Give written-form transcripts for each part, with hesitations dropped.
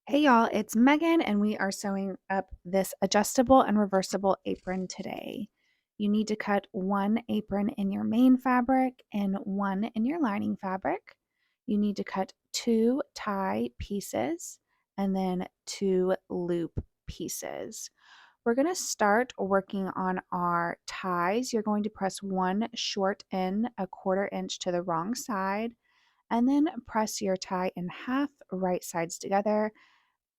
Hey y'all, it's Megan, and we are sewing up this adjustable and reversible apron today. You need to cut one apron in your main fabric and one in your lining fabric. You need to cut two tie pieces and then two loop pieces. We're going to start working on our ties. You're going to press one short end 1/4 inch to the wrong side, and then press your tie in half, right sides together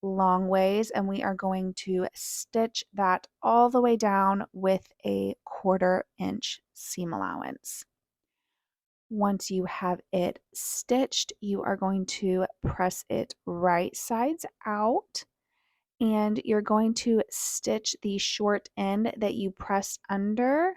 long ways, and we are going to stitch that all the way down with a 1/4 inch seam allowance. Once you have it stitched, you are going to press it right sides out, and you're going to stitch the short end that you pressed under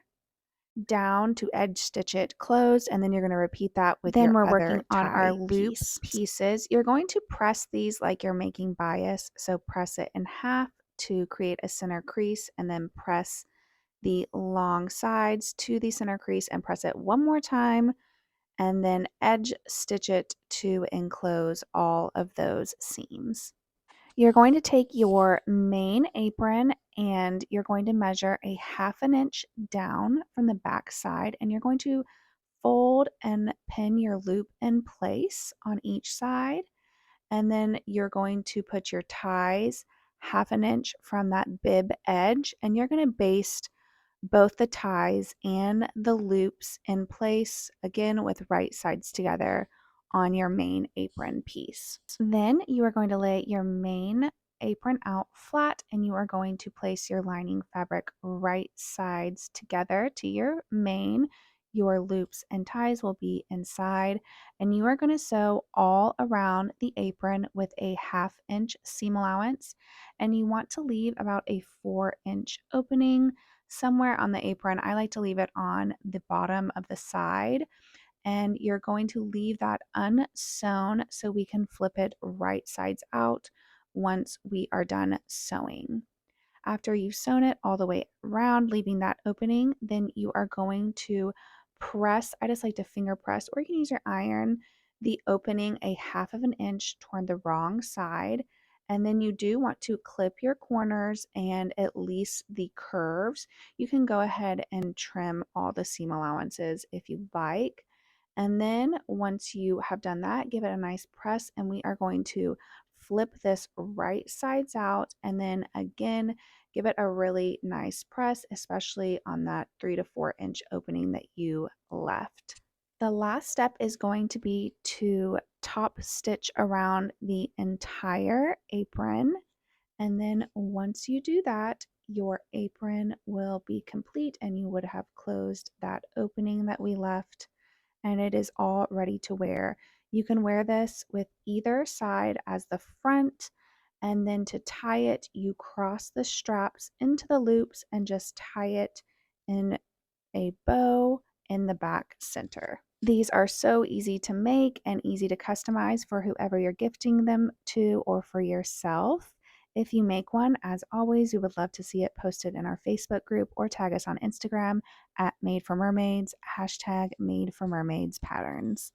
down to edge stitch it closed, and then you're going to repeat that with Then your we're other working on our tie loop piece. pieces. You're going to press these like you're making bias, so press it in half to create a center crease, and then press the long sides to the center crease and press it one more time, and then edge stitch it to enclose all of those seams. You're going to take your main apron and you're going to measure a 1/2 inch down from the back side, and you're going to fold and pin your loop in place on each side. And then you're going to put your ties 1/2 inch from that bib edge, and you're going to baste both the ties and the loops in place, again with right sides together on your main apron piece. Then you are going to lay your main apron out flat, and you are going to place your lining fabric right sides together to your main. Your loops and ties will be inside, and you are going to sew all around the apron with a 1/2 inch seam allowance, and you want to leave about a 4-inch opening somewhere on the apron. I like to leave it on the bottom of the side, and you're going to leave that unsewn so we can flip it right sides out once we are done sewing. After you've sewn it all the way around, leaving that opening, then you are going to press, I just like to finger press, or you can use your iron, the opening a 1/2 inch toward the wrong side. And then you do want to clip your corners and at least the curves. You can go ahead and trim all the seam allowances if you like. And then once you have done that, give it a nice press, and we are going to flip this right sides out, and then again give it a really nice press, especially on that 3 to 4 inch opening that you left. The last step is going to be to top stitch around the entire apron, and then once you do that, your apron will be complete and you would have closed that opening that we left, and it is all ready to wear. You can wear this with either side as the front, and then to tie it, you cross the straps into the loops and just tie it in a bow in the back center. These are so easy to make and easy to customize for whoever you're gifting them to or for yourself. If you make one, as always, we would love to see it posted in our Facebook group or tag us on Instagram at Made for Mermaids, #Made for Mermaids Patterns.